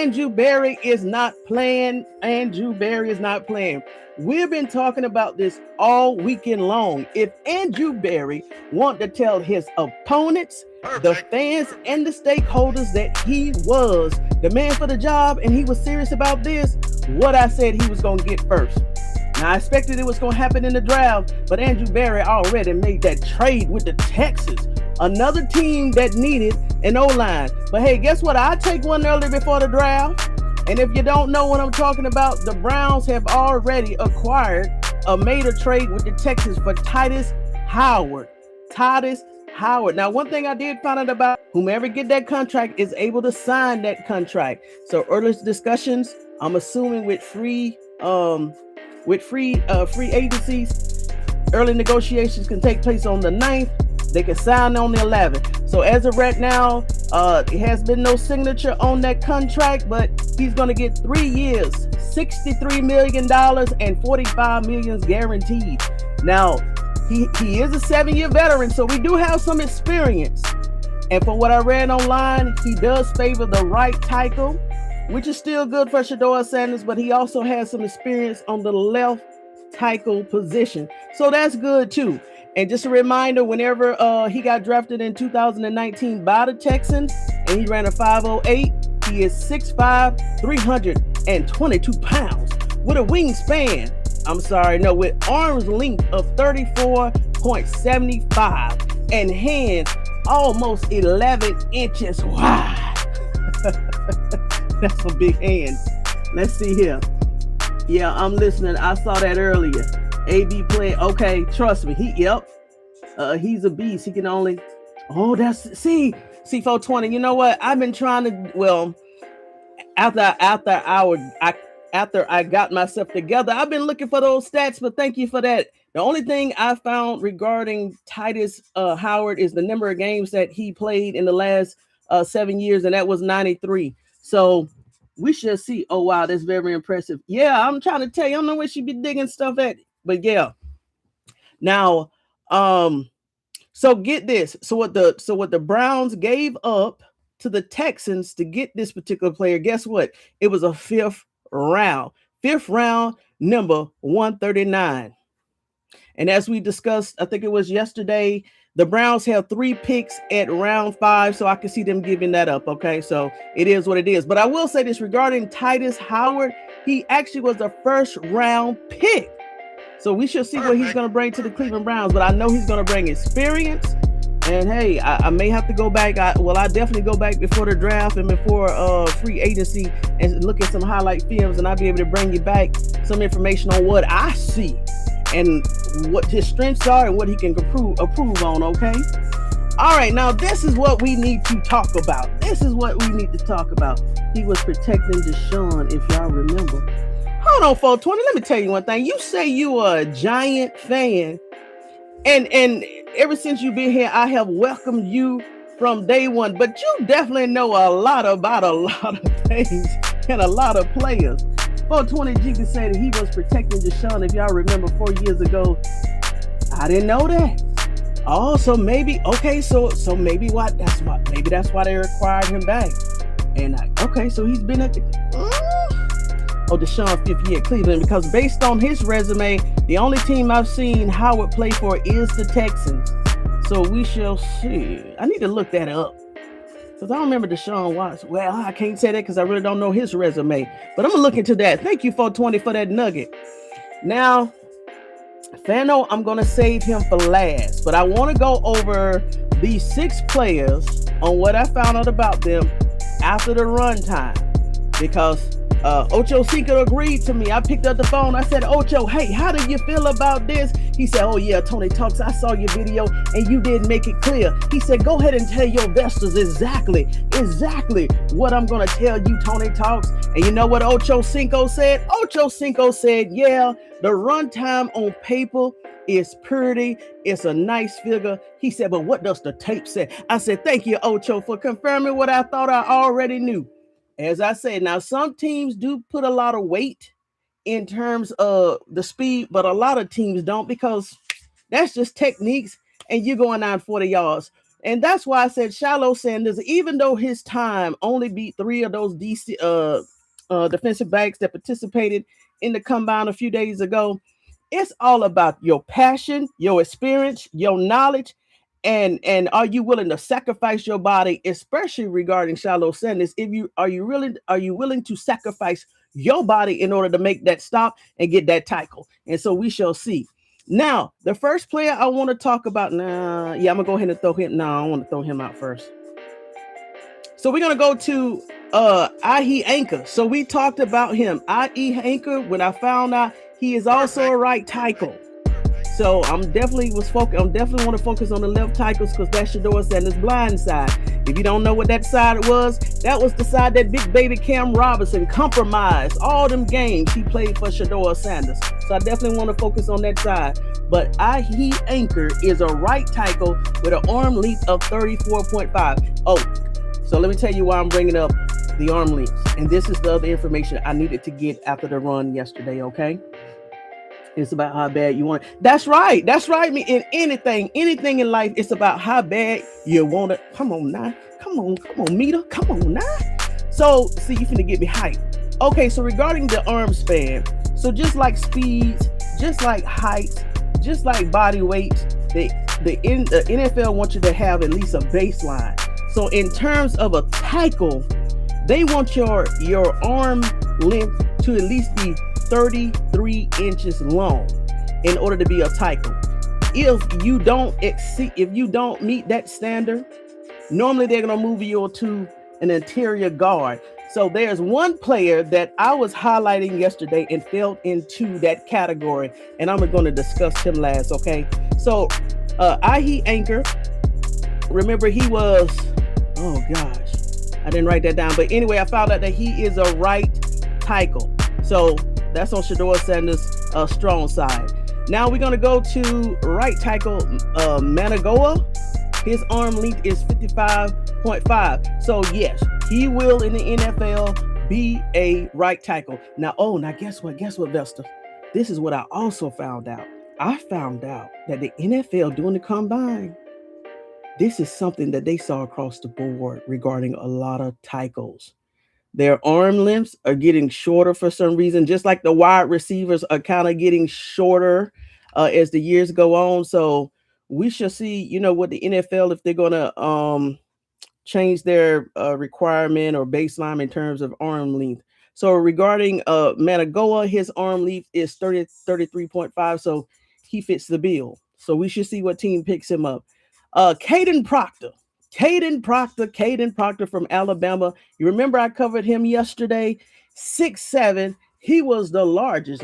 Andrew Berry is not playing. Andrew Berry is not playing. We've been talking about this all weekend long. If Andrew Berry want to tell his opponents, the fans, and the stakeholders that he was the man for the job and he was serious about this, what I said he was going to get first. Now, I expected it was going to happen in the draft, but Andrew Berry already made that trade with the Texans, another team that needed an O-line. But hey, guess what? I take one early before the draft. And if you don't know what I'm talking about, the Browns have already made a trade with the Texans for Titus Howard. Titus Howard. Now, one thing I did find out about whomever get that contract is able to sign that contract. So early discussions, I'm assuming with free agencies, early negotiations can take place on the 9th. They can sign on the 11th. So as of right now, it has been no signature on that contract, but he's going to get 3 years, $63 million and $45 million guaranteed. Now, he is a 7-year veteran, so we do have some experience. And from what I read online, he does favor the right tackle, which is still good for Shedeur Sanders, but he also has some experience on the left tackle position. So that's good too. And just a reminder, whenever he got drafted in 2019 by the Texans and he ran a 5.08, he is 6'5", 322 pounds with a wingspan. With arms length of 34.75 and hands almost 11 inches wide. That's some big hands. Let's see here. Yeah, I'm listening. I saw that earlier. AB play. Okay, trust me. He's a beast. He can only. Oh, that's see 420. You know what? I've been trying to. Well, after I got myself together, I've been looking for those stats. But thank you for that. The only thing I found regarding Titus Howard is the number of games that he played in the last 7 years, and that was 93. So we shall see. Oh wow, that's very impressive. Yeah, I'm trying to tell you. I don't know where she be digging stuff at. But yeah, now, so get this. So what the Browns gave up to the Texans to get this particular player, guess what? It was a fifth round, number 139. And as we discussed, I think it was yesterday, the Browns have 3 picks at round 5, so I can see them giving that up. Okay, so it is what it is. But I will say this regarding Titus Howard, he actually was a first round pick. So we shall see what he's going to bring to the Cleveland Browns. But I know he's going to bring experience. And hey, I may have to go back. I definitely go back before the draft and before free agency and look at some highlight films. And I'll be able to bring you back some information on what I see and what his strengths are and what he can approve on, okay? All right, now this is what we need to talk about. He was protecting Deshaun, if y'all remember. Hold on, 420. Let me tell you one thing. You say you are a Giant fan, and ever since you've been here, I have welcomed you from day one. But you definitely know a lot about a lot of things and a lot of players. 420 G can say that he was protecting Deshaun. If y'all remember 4 years ago, I didn't know that. Oh, so maybe maybe that's why they required him back. And so he's been at the. Deshaun 5th year at Cleveland, because based on his resume, the only team I've seen Howard play for is the Texans. So we shall see. I need to look that up because I don't remember Deshaun Watson. Well, I can't say that because I really don't know his resume, but I'm gonna look into that. Thank you, 420, for that nugget. Now, Fano, I'm gonna save him for last, but I want to go over these 6 players on what I found out about them after the runtime, because Ocho Cinco agreed to me. I picked up the phone. I said, Ocho, hey, how do you feel about this? He said, oh yeah, Tony Talks, I saw your video and you did make it clear. He said, go ahead and tell your investors exactly what I'm going to tell you, Tony Talks. And you know what Ocho Cinco said? Ocho Cinco said, yeah, the runtime on paper is pretty. It's a nice figure. He said, but what does the tape say? I said, thank you, Ocho, for confirming what I thought I already knew. As I said, now some teams do put a lot of weight in terms of the speed, but a lot of teams don't, because that's just techniques and you're going down 40 yards. And that's why I said Shiloh Sanders, even though his time only beat 3 of those DC defensive backs that participated in the combine a few days ago, it's all about your passion, your experience, your knowledge, and are you willing to sacrifice your body, especially regarding Shiloh Sanders? If you are you willing to sacrifice your body in order to make that stop and get that tackle? And so we shall see. Now, the first player I want to talk about now, I'm gonna go ahead and throw him. No, I want to throw him out first. So we're gonna go to Ahi Anchor. So we talked about him. Ahi Anchor, when I found out he is also a right tackle. So I'm definitely want to focus on the left tackles because that's Shedeur Sanders' blind side. If you don't know what that side was the side that big baby Cam Robinson compromised all them games he played for Shedeur Sanders. So I definitely want to focus on that side. But Ahi Anchor is a right tackle with an arm length of 34.5. Oh, so let me tell you why I'm bringing up the arm lengths. And this is the other information I needed to get after the run yesterday, okay? It's about how bad you want it. That's right. Me in anything in life, it's about how bad you want it. Come on now. Come on, Mita. Come on now. So, see, you finna get me hyped. Okay, so regarding the arm span, so just like speeds, just like height, just like body weight, the NFL wants you to have at least a baseline. So in terms of a tackle, they want your arm length to at least be 33 inches long in order to be a tackle. If you don't meet that standard, normally they're going to move you to an interior guard. So there's one player that I was highlighting yesterday and fell into that category, and I'm going to discuss him last, okay? So Ahi Anchor, remember he was, oh gosh, I didn't write that down, but anyway, I found out that he is a right tackle. So that's on Shedeur Sanders' strong side. Now we're going to go to right tackle Managoa. His arm length is 55.5. So yes, he will in the NFL be a right tackle. Now guess what, Vesta? This is what I also found out. I found out that the NFL doing the combine, this is something that they saw across the board regarding a lot of tackles. Their arm lengths are getting shorter for some reason, just like the wide receivers are kind of getting shorter as the years go on. So we shall see, what the NFL, if they're going to change their requirement or baseline in terms of arm length. So regarding Managoa, his arm length is 33.5. So he fits the bill. So we should see what team picks him up. Caden Proctor from Alabama. You remember I covered him yesterday. 6'7". He was the largest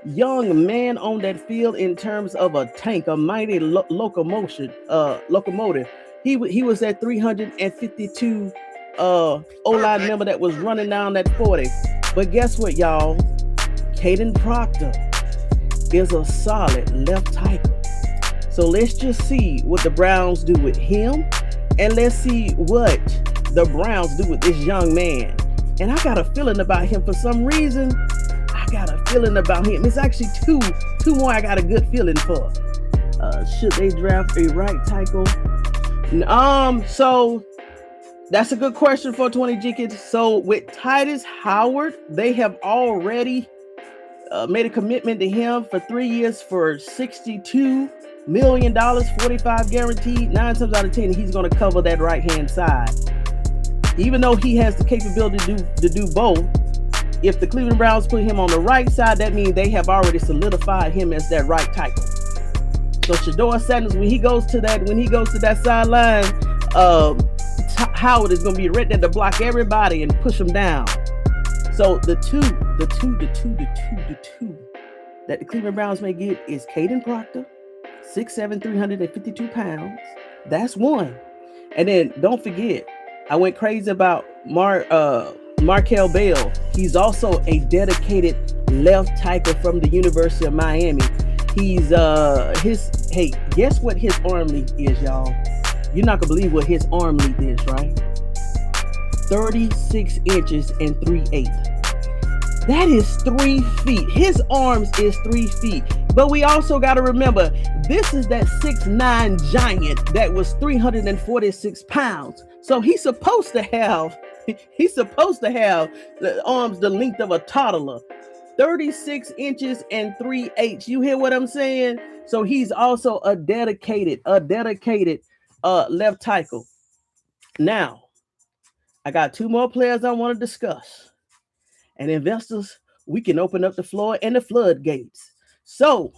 young man on that field in terms of a tank, a mighty locomotive. He was that 352 O-line member that was running down that 40. But guess what, y'all? Caden Proctor is a solid left tackle. So let's just see what the Browns do with him, and let's see what the Browns do with this young man. And I got a feeling about him for some reason. It's actually two more I got a good feeling for. Should they draft a right tackle? So that's a good question for 20 Jickets. So with Titus Howard, they have already made a commitment to him for 3 years for $62 million, 45 guaranteed. 9 times out of 10, he's going to cover that right-hand side. Even though he has the capability to do both, if the Cleveland Browns put him on the right side, that means they have already solidified him as that right tackle. So Shedeur Sanders, when he goes to that sideline, Howard is going to be right there to block everybody and push him down. So the two that the Cleveland Browns may get is Caden Proctor, 6'7", 352 pounds. That's one. And then don't forget, I went crazy about Markel Bell. He's also a dedicated left tackle from the University of Miami. He's guess what his arm length is, y'all? You're not gonna believe what his arm length is, right? 36 inches and 3/8. That is 3 feet. His arms is 3 feet. But we also got to remember, this is that 6'9" giant that was 346 pounds. So he's supposed to have the arms the length of a toddler. 36 inches and 3/8. You hear what I'm saying? So he's also a dedicated left tackle. Now, I got 2 more players I want to discuss. And investors, we can open up the floor and the floodgates. So,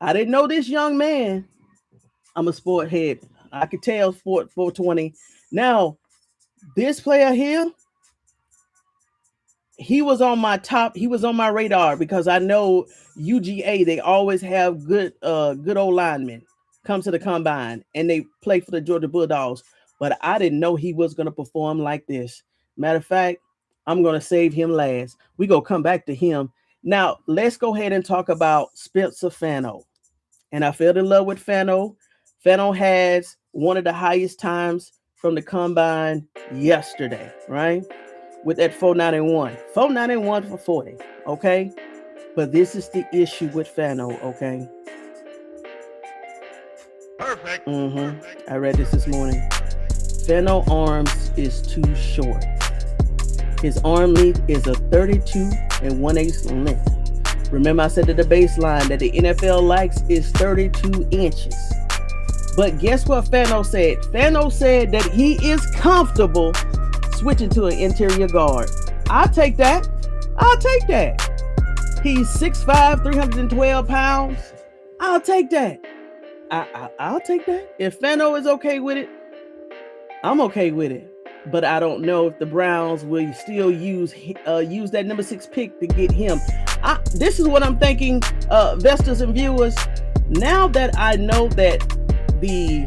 I didn't know this young man. I'm a sport head. I could tell Sport 420. Now, this player here, he was on my radar because I know UGA, they always have good old linemen come to the combine and they play for the Georgia Bulldogs. But I didn't know he was going to perform like this. Matter of fact, I'm going to save him last. We going to come back to him. Now, let's go ahead and talk about Spencer Fano. And I fell in love with Fano. Fano has one of the highest times from the combine yesterday, right? With that 491. 491 for 40, okay? But this is the issue with Fano, okay? Perfect. I read this morning. Fano arms is too short. His arm length is a 32 1/8 length. Remember, I said at the baseline that the NFL likes is 32 inches. But guess what Fano said? Fano said that he is comfortable switching to an interior guard. I'll take that. He's 6'5", 312 pounds. I'll take that. I'll take that. If Fano is okay with it, I'm okay with it. But I don't know if the Browns will still use that number 6 pick to get him. This is what I'm thinking, investors and viewers. Now that I know that the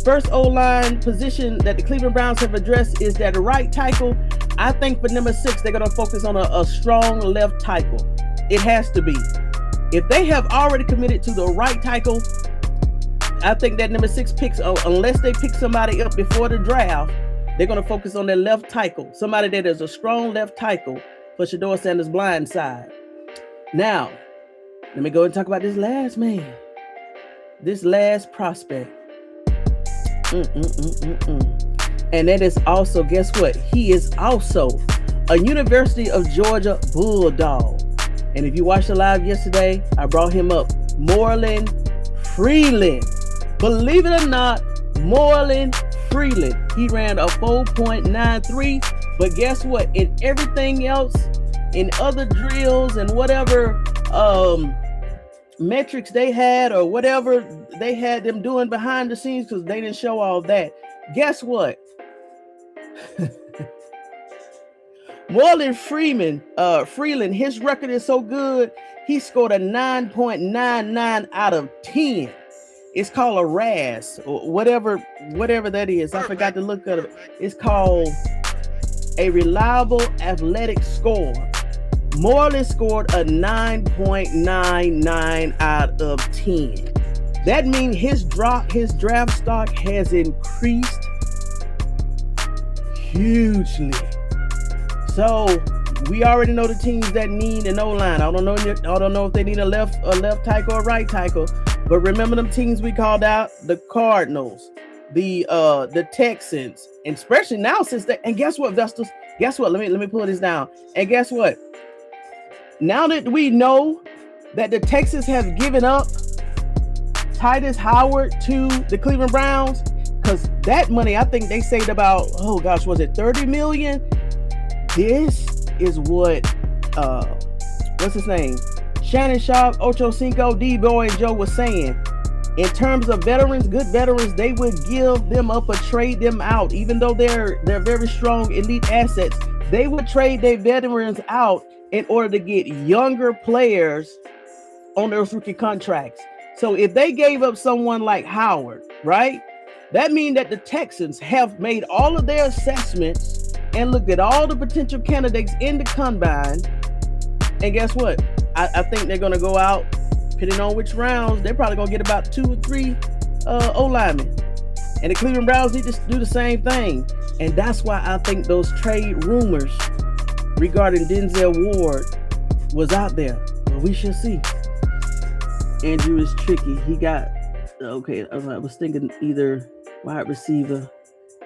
first O-line position that the Cleveland Browns have addressed is that right tackle, I think for number 6, they're going to focus on a strong left tackle. It has to be. If they have already committed to the right tackle, I think that number 6 picks, unless they pick somebody up before the draft, they're going to focus on their left tackle. Somebody that is a strong left tackle for Shedeur Sanders' blind side. Now, let me go and talk about this last man. This last prospect. And that is also, guess what? He is also a University of Georgia Bulldog. And if you watched the live yesterday, I brought him up. Moreland Freeland. Believe it or not, Moreland Freeland. He ran a 4.93. But guess what? In everything else, in other drills and whatever metrics they had or whatever they had them doing behind the scenes, because they didn't show all that. Guess what? Moreland Freeland, his record is so good, he scored a 9.99 out of 10. It's called a RAS, or whatever that is. I forgot to look at it. It's called a reliable athletic score. Moreland scored a 9.99 out of 10. That means his draft stock has increased hugely. So we already know the teams that need an O-line. I don't know if they need a left tackle or right tackle. But remember them teams we called out: the Cardinals, the Texans, and especially now since they. And guess what, Vestas? Guess what? Let me pull this down. And guess what? Now that we know that the Texans have given up Titus Howard to the Cleveland Browns, because that money, I think they saved about, oh gosh, was it $30 million? This is what what's his name? Shannon Sharp, Ocho Cinco, D-Boy, and Joe was saying. In terms of veterans, good veterans, they would give them up or trade them out. Even though they're very strong elite assets, they would trade their veterans out in order to get younger players on those rookie contracts. So if they gave up someone like Howard, right, that means that the Texans have made all of their assessments and looked at all the potential candidates in the combine. And guess what? I think they're going to go out, depending on which rounds, they're probably going to get about 2 or 3 O-linemen. And the Cleveland Browns need to do the same thing. And that's why I think those trade rumors regarding Denzel Ward was out there. But we shall see. Andrew is tricky. He got okay. I was thinking either wide receiver.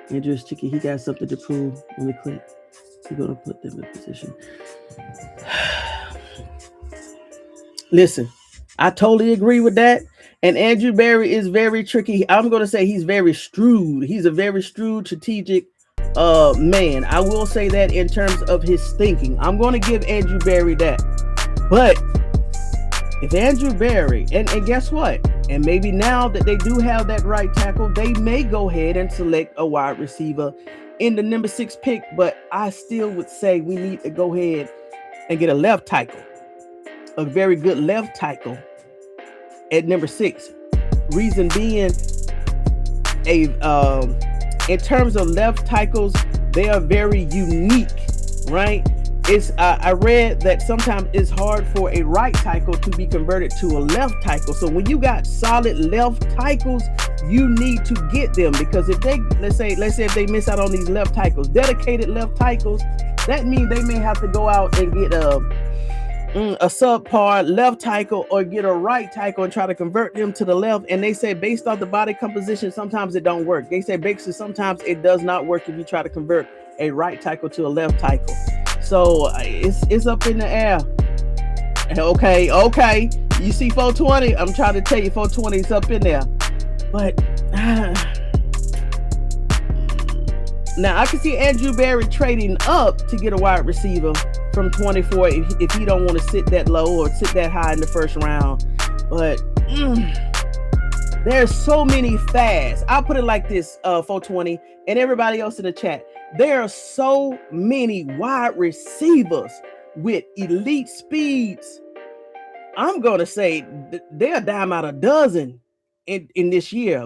Andrew is tricky. He got something to prove. Let me click. We're gonna put them in position. Listen, I totally agree with that. And Andrew Berry is very tricky. I'm gonna say he's very shrewd. He's a very shrewd, strategic man. I will say that in terms of his thinking. I'm gonna give Andrew Berry that. But if Andrew Berry, and guess what? And maybe now that they do have that right tackle, they may go ahead and select a wide receiver in the number 6 pick. But I still would say we need to go ahead and get a left tackle, a very good left tackle at number 6. Reason being, in terms of left tackles, they are very unique, right? I read that sometimes it's hard for a right tackle to be converted to a left tackle. So when you got solid left tackles, you need to get them, because if they let's say if they miss out on these left tackles, dedicated left tackles, that means they may have to go out and get a subpar left tackle or get a right tackle and try to convert them to the left. And they say based off the body composition, sometimes it don't work. They say basically sometimes it does not work if you try to convert a right tackle to a left tackle. So it's up in the air. Okay. You see 420? I'm trying to tell you 420 is up in there. But now I can see Andrew Berry trading up to get a wide receiver from 24 if he don't want to sit that low or sit that high in the first round. But there's so many fast. I'll put it like this, 420 and everybody else in the chat. There are so many wide receivers with elite speeds. I'm going to say they're a dime out a dozen in this year.